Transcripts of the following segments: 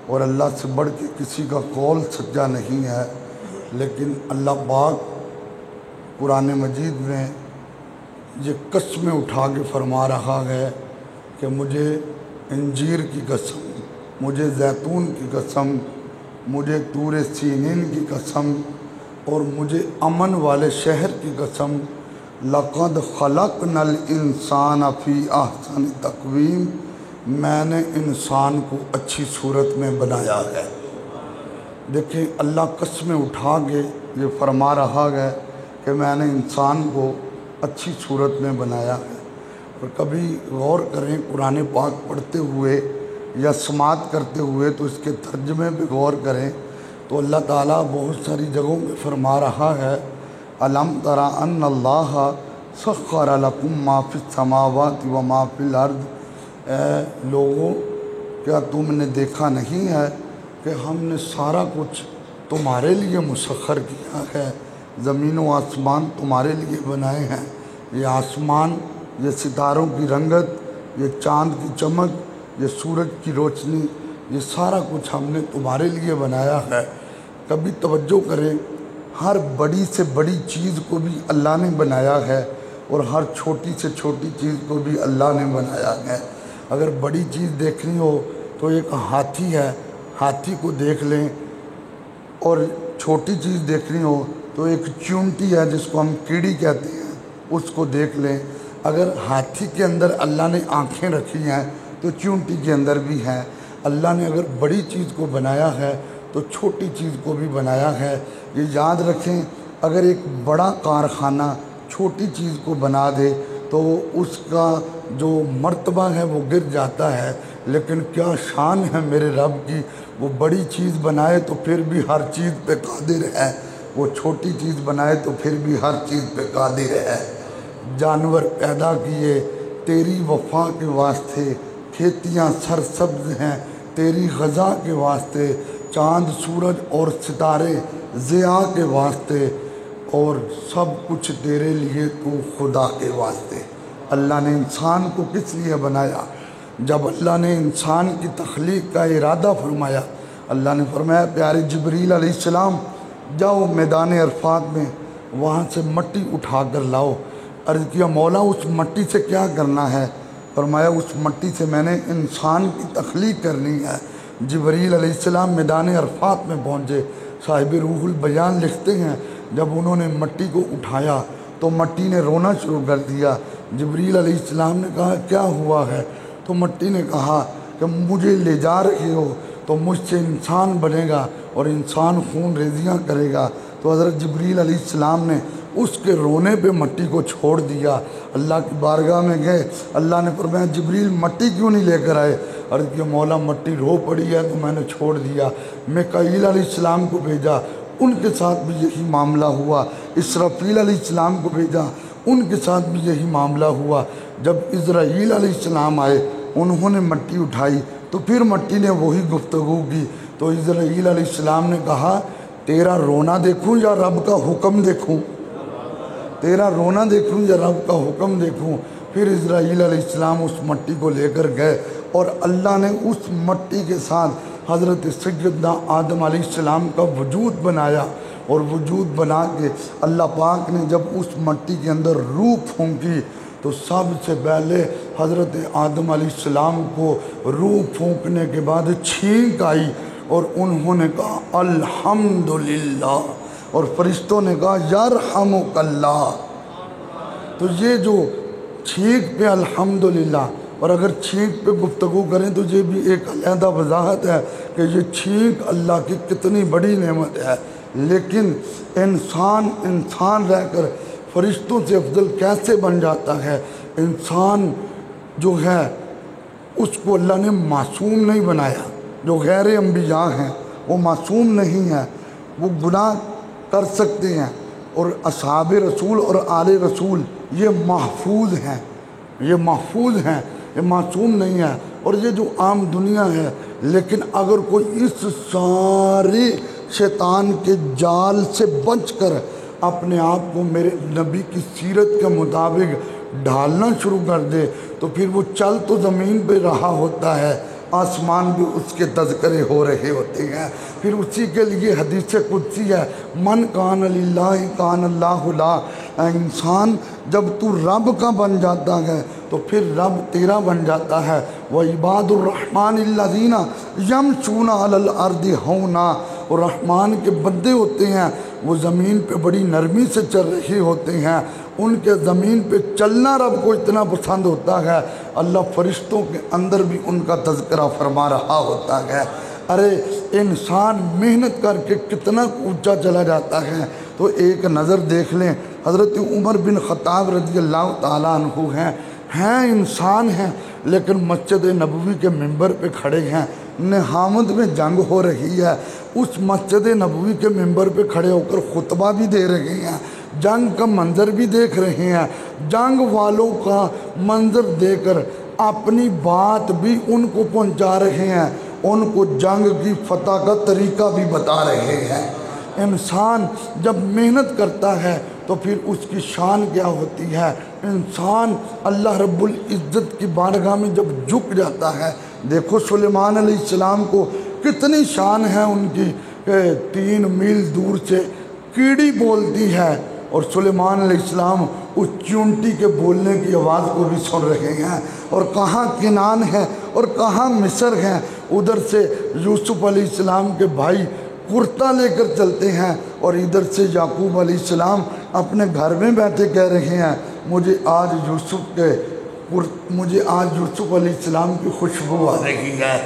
اور اللہ سے بڑھ کے کسی کا قول سچا نہیں ہے، لیکن اللہ پاک قرآن مجید میں یہ قسمیں اٹھا کے فرما رہا ہے کہ مجھے انجیر کی قسم، مجھے زیتون کی قسم، مجھے طور سینین کی قسم، اور مجھے امن والے شہر کی قسم، لقد خلقنا الانسان فی احسن تقویم، میں نے انسان کو اچھی صورت میں بنایا ہے۔ دیکھیں اللہ قسمیں اٹھا کے یہ فرما رہا ہے کہ میں نے انسان کو اچھی صورت میں بنایا ہے۔ اور کبھی غور کریں قرآن پاک پڑھتے ہوئے یا سماعت کرتے ہوئے تو اس کے ترجمے پہ غور کریں تو اللہ تعالیٰ بہت ساری جگہوں میں فرما رہا ہے الم تر ان اللہ سخر لکم ما فی السماوات و ما فی الارض، اے لوگوں کیا تم نے دیکھا نہیں ہے کہ ہم نے سارا کچھ تمہارے لیے مسخر کیا ہے، زمین و آسمان تمہارے لیے بنائے ہیں، یہ آسمان، یہ ستاروں کی رنگت، یہ چاند کی چمک، یہ سورج کی روشنی، یہ سارا کچھ ہم نے تمہارے لیے بنایا ہے۔ کبھی توجہ کریں، ہر بڑی سے بڑی چیز کو بھی اللہ نے بنایا ہے اور ہر چھوٹی سے چھوٹی چیز کو بھی اللہ نے بنایا ہے۔ اگر بڑی چیز دیکھنی ہو تو ایک ہاتھی ہے، ہاتھی کو دیکھ لیں، اور چھوٹی چیز دیکھنی ہو تو ایک چونٹی ہے جس کو ہم کیڑی کہتے ہیں، اس کو دیکھ لیں۔ اگر ہاتھی کے اندر اللہ نے آنکھیں رکھی ہیں تو چونٹی کے اندر بھی ہیں۔ اللہ نے اگر بڑی چیز کو بنایا ہے تو چھوٹی چیز کو بھی بنایا ہے۔ یہ یاد رکھیں، اگر ایک بڑا کارخانہ چھوٹی چیز کو بنا دے تو اس کا جو مرتبہ ہے وہ گر جاتا ہے، لیکن کیا شان ہے میرے رب کی، وہ بڑی چیز بنائے تو پھر بھی ہر چیز پہ قادر ہے، وہ چھوٹی چیز بنائے تو پھر بھی ہر چیز پہ قادر ہے۔ جانور پیدا کیے تیری وفا کے واسطے، کھیتیاں سرسبز ہیں تیری غذا کے واسطے، چاند سورج اور ستارے ضیاء کے واسطے، اور سب کچھ تیرے لیے تو خدا کے واسطے۔ اللہ نے انسان کو کس لیے بنایا؟ جب اللہ نے انسان کی تخلیق کا ارادہ فرمایا، اللہ نے فرمایا پیارے جبریل علیہ السلام جاؤ میدان عرفات میں، وہاں سے مٹی اٹھا کر لاؤ۔ عرض کیا مولا اس مٹی سے کیا کرنا ہے؟ فرمایا اس مٹی سے میں نے انسان کی تخلیق کرنی ہے۔ جبریل علیہ السلام میدان عرفات میں پہنچے، صاحب روح البیان لکھتے ہیں جب انہوں نے مٹی کو اٹھایا تو مٹی نے رونا شروع کر دیا۔ جبریل علیہ السلام نے کہا کیا ہوا ہے؟ تو مٹی نے کہا کہ مجھے لے جا رہے ہو تو مجھ سے انسان بنے گا اور انسان خون ریزیاں کرے گا۔ تو حضرت جبریل علیہ السلام نے اس کے رونے پہ مٹی کو چھوڑ دیا۔ اللہ کی بارگاہ میں گئے، اللہ نے فرمایا جبریل مٹی کیوں نہیں لے کر آئے؟ عرض کہ مولا مٹی رو پڑی ہے تو میں نے چھوڑ دیا۔ میکائیل علیہ السلام کو بھیجا، ان کے ساتھ بھی یہی معاملہ ہوا۔ اسرافیل علیہ السلام کو بھیجا، ان کے ساتھ بھی یہی معاملہ ہوا۔ جب اسرائیل علیہ السلام آئے، انہوں نے مٹی اٹھائی تو پھر مٹی نے وہی گفتگو کی۔ تو اسرائیل علیہ السلام نے کہا تیرا رونا دیکھوں یا رب کا حکم دیکھوں؟ تیرا رونا دیکھوں یا رب کا حکم دیکھوں؟ پھر اسرائیل علیہ السلام اس مٹی کو لے کر گئے اور اللہ نے اس مٹی کے ساتھ حضرت سیدنا آدم علیہ السلام کا وجود بنایا، اور وجود بنا کے اللہ پاک نے جب اس مٹی کے اندر روح پھونکی تو سب سے پہلے حضرت آدم علیہ السلام کو روح پھونکنے کے بعد چھینک آئی اور انہوں نے کہا الحمدللہ، اور فرشتوں نے کہا یرحمک اللہ۔ تو یہ جو چھینک پہ الحمدللہ، اور اگر چھینک پہ گفتگو کریں تو یہ بھی ایک علیحدہ وضاحت ہے کہ یہ چھینک اللہ کی کتنی بڑی نعمت ہے، لیکن انسان رہ کر فرشتوں سے افضل کیسے بن جاتا ہے؟ انسان جو ہے اس کو اللہ نے معصوم نہیں بنایا۔ جو غیر انبیاء ہیں وہ معصوم نہیں ہیں، وہ گناہ کر سکتے ہیں، اور اصحاب رسول اور آل رسول یہ محفوظ ہیں، یہ محفوظ ہیں، یہ معصوم نہیں ہے۔ اور یہ جو عام دنیا ہے، لیکن اگر کوئی اس سارے شیطان کے جال سے بچ کر اپنے آپ کو میرے نبی کی سیرت کے مطابق ڈھالنا شروع کر دے تو پھر وہ چل تو زمین پہ رہا ہوتا ہے، آسمان بھی اس کے تذکرے ہو رہے ہوتے ہیں۔ پھر اسی کے لیے حدیث قدسی ہے، من کان للہ کان اللہ لا۔ انسان جب تو رب کا بن جاتا ہے تو پھر رب تیرا بن جاتا ہے۔ وعباد الرحمن الذین یمشون علی الارض ہونا، اور رحمان کے بندے ہوتے ہیں وہ زمین پہ بڑی نرمی سے چل رہے ہوتے ہیں، ان کے زمین پہ چلنا رب کو اتنا پسند ہوتا ہے، اللہ فرشتوں کے اندر بھی ان کا تذکرہ فرما رہا ہوتا ہے۔ ارے انسان محنت کر کے کتنا اونچا چلا جاتا ہے، تو ایک نظر دیکھ لیں، حضرت عمر بن خطاب رضی اللہ تعالیٰ عنہ ہیں انسان ہیں، لیکن مسجد نبوی کے ممبر پہ کھڑے ہیں، نہامد میں جنگ ہو رہی ہے، اس مسجد نبوی کے ممبر پہ کھڑے ہو کر خطبہ بھی دے رہے ہیں، جنگ کا منظر بھی دیکھ رہے ہیں، جنگ والوں کا منظر دے کر اپنی بات بھی ان کو پہنچا رہے ہیں، ان کو جنگ کی فتح کا طریقہ بھی بتا رہے ہیں۔ انسان جب محنت کرتا ہے تو پھر اس کی شان کیا ہوتی ہے، انسان اللہ رب العزت کی بارگاہ میں جب جھک جاتا ہے، دیکھو سلیمان علیہ السلام کو کتنی شان ہے ان کی، کہ 3 میل دور سے کیڑی بولتی ہے اور سلیمان علیہ السلام اس چونٹی کے بولنے کی آواز کو بھی سن رہے ہیں، اور کہاں کنان ہے اور کہاں مصر ہے، ادھر سے یوسف علیہ السلام کے بھائی کرتا لے کر چلتے ہیں، اور ادھر سے یعقوب علیہ السلام اپنے گھر میں بیٹھے کہہ رہے ہیں مجھے آج یوسف علیہ السلام کی خوشبو آ رہی ہے۔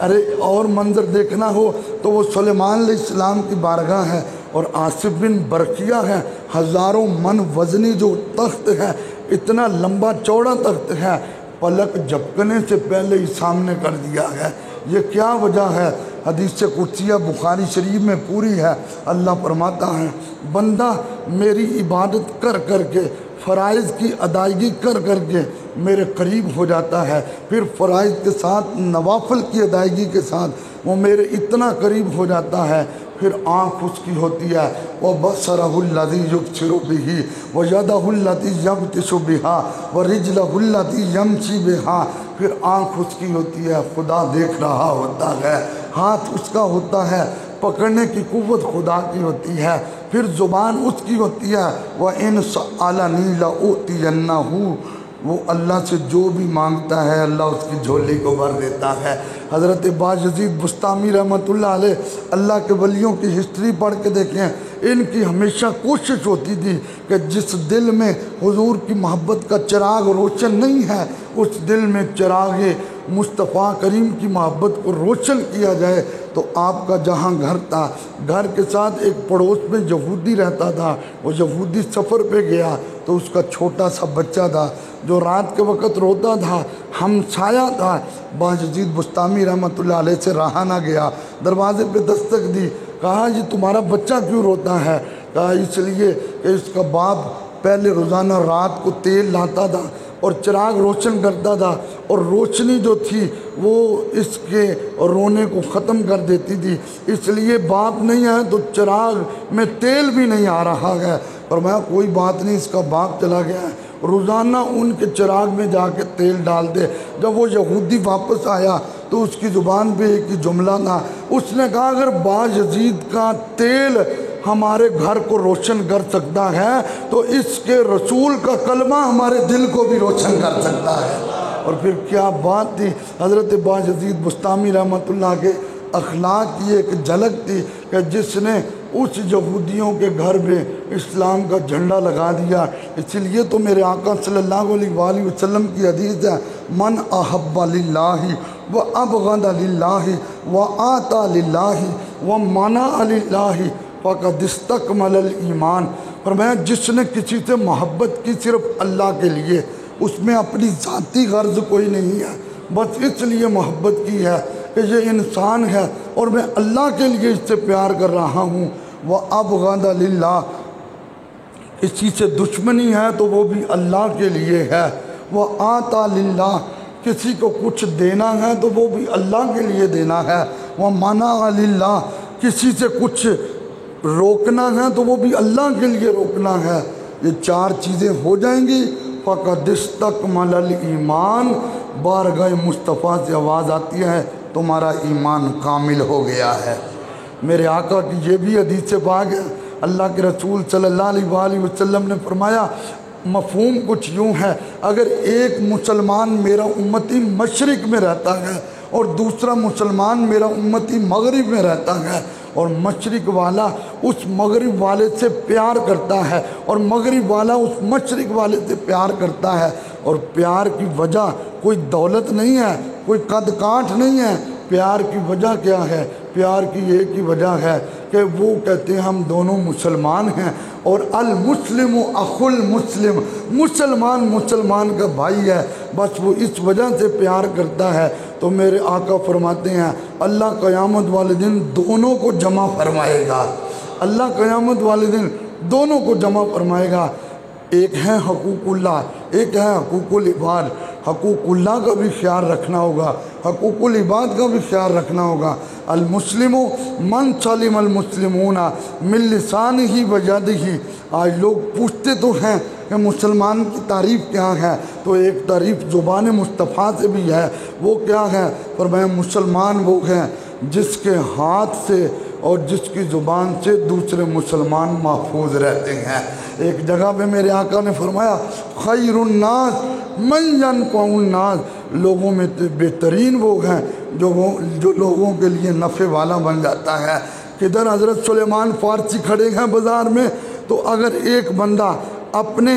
ارے اور منظر دیکھنا ہو تو وہ سلیمان علیہ السلام کی بارگاہ ہے، اور آصف بن برقیہ ہے، 1000 من وزنی جو تخت ہے، اتنا لمبا چوڑا تخت ہے، پلک جھپکنے سے پہلے ہی سامنے کر دیا ہے۔ یہ کیا وجہ ہے؟ حدیث قدسیہ بخاری شریف میں پوری ہے، اللہ فرماتا ہے بندہ میری عبادت کر کر کے، فرائض کی ادائیگی کر کر کے میرے قریب ہو جاتا ہے، پھر فرائض کے ساتھ نوافل کی ادائیگی کے ساتھ وہ میرے اتنا قریب ہو جاتا ہے، پھر آنکھ اس کی ہوتی ہے وَبَصَرَهُ الَّذِي يُبْصِرُ بِهِ وَيَدَهُ الَّتِي يَبْطِشُ بِهَا وَرِجْلَهُ الَّتِي يَمْشِي بِهَا، پھر آنکھ اس کی ہوتی ہے خدا دیکھ رہا ہوتا ہے، ہاتھ اس کا ہوتا ہے پکڑنے کی قوت خدا کی ہوتی ہے، پھر زبان اس کی ہوتی ہے وَإِنْ سَأَلَنِي لَأُعْطِيَنَّهُ، وہ اللہ سے جو بھی مانگتا ہے اللہ اس کی جھولی کو بھر دیتا ہے۔ حضرت باجزید بستامی رحمۃ اللہ علیہ، اللہ کے ولیوں کی ہسٹری پڑھ کے دیکھیں، ان کی ہمیشہ کوشش ہوتی تھی کہ جس دل میں حضور کی محبت کا چراغ روشن نہیں ہے، اس دل میں چراغ مصطفیٰ کریم کی محبت کو روشن کیا جائے۔ تو آپ کا جہاں گھر تھا، گھر کے ساتھ ایک پڑوس میں یہودی رہتا تھا، وہ یہودی سفر پہ گیا تو اس کا چھوٹا سا بچہ تھا جو رات کے وقت روتا تھا، ہمسایہ تھا، باجزید بستامی رحمۃ اللہ علیہ سے رہا نہ گیا، دروازے پہ دستک دی، کہا یہ تمہارا بچہ کیوں روتا ہے؟ کہا اس لیے کہ اس کا باپ پہلے روزانہ رات کو تیل لاتا تھا اور چراغ روشن کرتا تھا، اور روشنی جو تھی وہ اس کے رونے کو ختم کر دیتی تھی، اس لیے باپ نہیں ہے تو چراغ میں تیل بھی نہیں آ رہا ہے۔ فرمایا کوئی بات نہیں، اس کا باپ چلا گیا ہے، روزانہ ان کے چراغ میں جا کے تیل ڈال دے۔ جب وہ یہودی واپس آیا تو اس کی زبان پہ ایک ہی جملہ تھا، اس نے کہا اگر باجزید کا تیل ہمارے گھر کو روشن کر سکتا ہے تو اس کے رسول کا کلمہ ہمارے دل کو بھی روشن کر سکتا ہے۔ اور پھر کیا بات تھی، حضرت باجزید بستامی رحمۃ اللہ کے اخلاق کی ایک جھلک تھی کہ جس نے اس یہودیوں کے گھر میں اسلام کا جھنڈا لگا دیا۔ اس لیے تو میرے آقا صلی اللہ علیہ وآلہ وسلم کی حدیث ہے من احب للہ وابغض للہ وآتى للہ ومنع للہ فقد استکمل الایمان۔ فرمایا جس نے کسی سے محبت کی صرف اللہ کے لیے، اس میں اپنی ذاتی غرض کوئی نہیں ہے، بس اس لیے محبت کی ہے کہ یہ انسان ہے اور میں اللہ کے لیے اس سے پیار کر رہا ہوں، وَأَبْغَضَ لِلَّهِ، کسی سے دشمنی ہے تو وہ بھی اللہ کے لیے ہے، وَآتَى لِلَّهِ، کسی کو کچھ دینا ہے تو وہ بھی اللہ کے لیے دینا ہے، وَمَنَعَ لِلَّهِ، کسی سے کچھ روکنا ہے تو وہ بھی اللہ کے لیے روکنا ہے۔ یہ 4 چیزیں ہو جائیں گی فَقَدْ اسْتَكْمَلَ الْإِيمَانَ، بارگاہ مصطفیٰ سے آواز آتی ہے تمہارا ایمان کامل ہو گیا ہے۔ میرے آقا کی یہ بھی حدیث پاک ہے، اللہ کے رسول صلی اللہ علیہ وآلہ وسلم نے فرمایا، مفہوم کچھ یوں ہے، اگر ایک مسلمان میرا امتی مشرق میں رہتا ہے اور دوسرا مسلمان میرا امتی مغرب میں رہتا ہے، اور مشرق والا اس مغرب والے سے پیار کرتا ہے اور مغرب والا اس مشرق والے سے پیار کرتا ہے، اور پیار کی وجہ کوئی دولت نہیں ہے، کوئی قد کاٹھ نہیں ہے، پیار کی وجہ کیا ہے؟ پیار کی ایک ہی وجہ ہے کہ وہ کہتے ہیں ہم دونوں مسلمان ہیں، اور المسلم اخو المسلم، مسلمان مسلمان کا بھائی ہے، بس وہ اس وجہ سے پیار کرتا ہے۔ تو میرے آقا فرماتے ہیں اللہ قیامت والے دن دونوں کو جمع فرمائے گا، اللہ قیامت والے دن دونوں کو جمع فرمائے گا۔ ایک ہے حقوق اللہ، ایک ہے حقوق العباد۔ حقوق اللہ کا بھی خیال رکھنا ہوگا، حقوق العباد کا بھی خیال رکھنا ہوگا۔ المسلم من سلم المسلمون من لسانہ و یدہ۔ آج لوگ پوچھتے تو ہیں کہ مسلمان کی تعریف کیا ہے، تو ایک تعریف زبان مصطفیٰ سے بھی ہے، وہ کیا ہے؟ فرمایا مسلمان وہ ہیں جس کے ہاتھ سے اور جس کی زبان سے دوسرے مسلمان محفوظ رہتے ہیں۔ ایک جگہ پہ میرے آقا نے فرمایا خیر الناس من ینفع الناس، لوگوں میں بہترین وہ ہیں جو لوگوں کے لیے نفع والا بن جاتا ہے۔ کدھر حضرت سلیمان فارسی کھڑے ہیں بازار میں، تو اگر ایک بندہ اپنے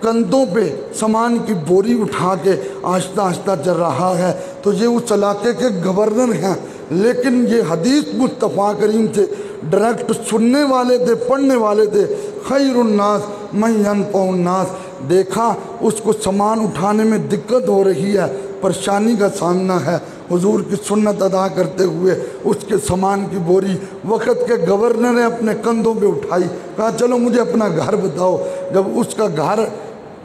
کندھوں پہ سامان کی بوری اٹھا کے آہستہ آہستہ چل رہا ہے تو یہ اس علاقے کے گورنر ہیں، لیکن یہ حدیث مصطفیٰ کریم سے ڈائریکٹ سننے والے تھے، پڑھنے والے تھے، خیر الناس من ینفع الناس۔ دیکھا اس کو سامان اٹھانے میں دقت ہو رہی ہے، پریشانی کا سامنا ہے، حضور کی سنت ادا کرتے ہوئے اس کے سامان کی بوری وقت کے گورنر نے اپنے کندھوں پہ اٹھائی، کہا چلو مجھے اپنا گھر بتاؤ۔ جب اس کا گھر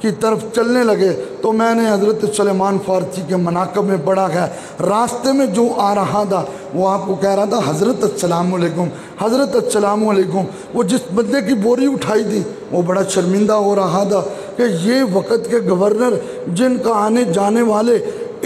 کی طرف چلنے لگے تو میں نے حضرت سلیمان فارسی کے مناقب میں پڑھا ہے، راستے میں جو آ رہا تھا وہ آپ کو کہہ رہا تھا حضرت السلام علیکم، حضرت السلام علیکم۔ وہ جس بندے کی بوری اٹھائی تھی وہ بڑا شرمندہ ہو رہا تھا کہ یہ وقت کے گورنر جن کا آنے جانے والے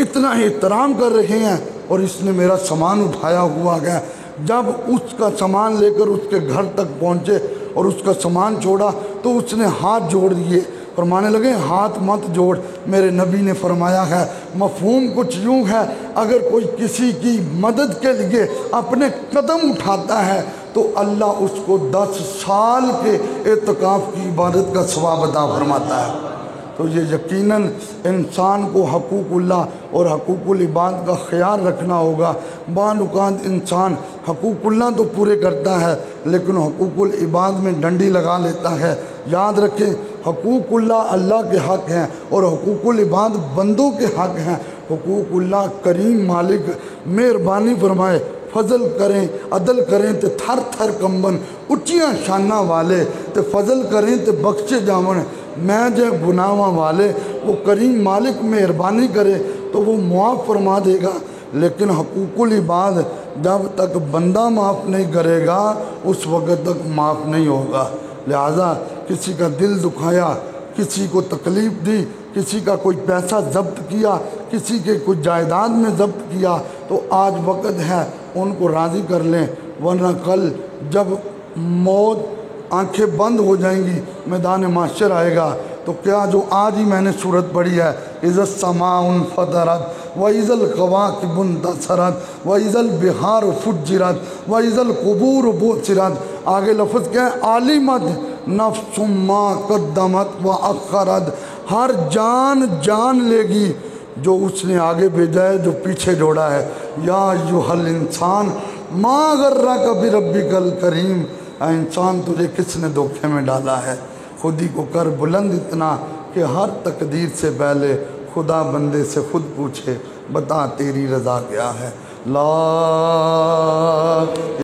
اتنا احترام کر رہے ہیں اور اس نے میرا سامان اٹھایا ہوا ہے۔ جب اس کا سامان لے کر اس کے گھر تک پہنچے اور اس کا سامان چھوڑا تو اس نے ہاتھ جوڑ دیے، فرمانے لگے ہاتھ مت جوڑ۔ میرے نبی نے فرمایا ہے مفہوم کچھ یوں ہے، اگر کوئی کسی کی مدد کے لیے اپنے قدم اٹھاتا ہے تو اللہ اس کو 10 سال کے اعتکاف کی عبادت کا ثواب عطا فرماتا ہے۔ تو یہ یقیناً انسان کو حقوق اللہ اور حقوق العباد کا خیال رکھنا ہوگا۔ بعض اوقات انسان حقوق اللہ تو پورے کرتا ہے لیکن حقوق العباد میں ڈنڈی لگا لیتا ہے۔ یاد رکھیں حقوق اللہ اللہ کے حق ہیں اور حقوق العباد بندوں کے حق ہیں۔ حقوق اللہ کریم مالک مہربانی فرمائے، فضل کریں عدل کریں تے تھر تھر کمبن، اچیاں شانہ والے تے فضل کریں تے بخشے جاون۔ میں جو گناہاں والے وہ کریم مالک مہربانی کرے تو وہ معاف فرما دے گا، لیکن حقوق العباد جب تک بندہ معاف نہیں کرے گا اس وقت تک معاف نہیں ہوگا۔ لہٰذا کسی کا دل دکھایا، کسی کو تکلیف دی، کسی کا کوئی پیسہ ضبط کیا، کسی کے کوئی جائیداد میں ضبط کیا تو آج وقت ہے ان کو راضی کر لیں، ورنہ کل جب موت آنکھیں بند ہو جائیں گی میدان محشر آئے گا تو کیا جو آج ہی میں نے صورت پڑھی ہے اذا السماء انفطرت واذا الکواکب انتثرت واذا البحار فجرت واذا القبور بعثرت، آگے لفظ کیا ہے عالمت نفس ما قدمت واخرت، ہر جان لے گی جو اس نے آگے بھیجا ہے جو پیچھے جوڑا ہے۔ یا ایھا الانسان ما غرک بربک الکریم، اے انسان تجھے کس نے دھوکے میں ڈالا ہے؟ خود ہی کو کر بلند اتنا کہ ہر تقدیر سے پہلے خدا بندے سے خود پوچھے بتا تیری رضا کیا ہے۔ لا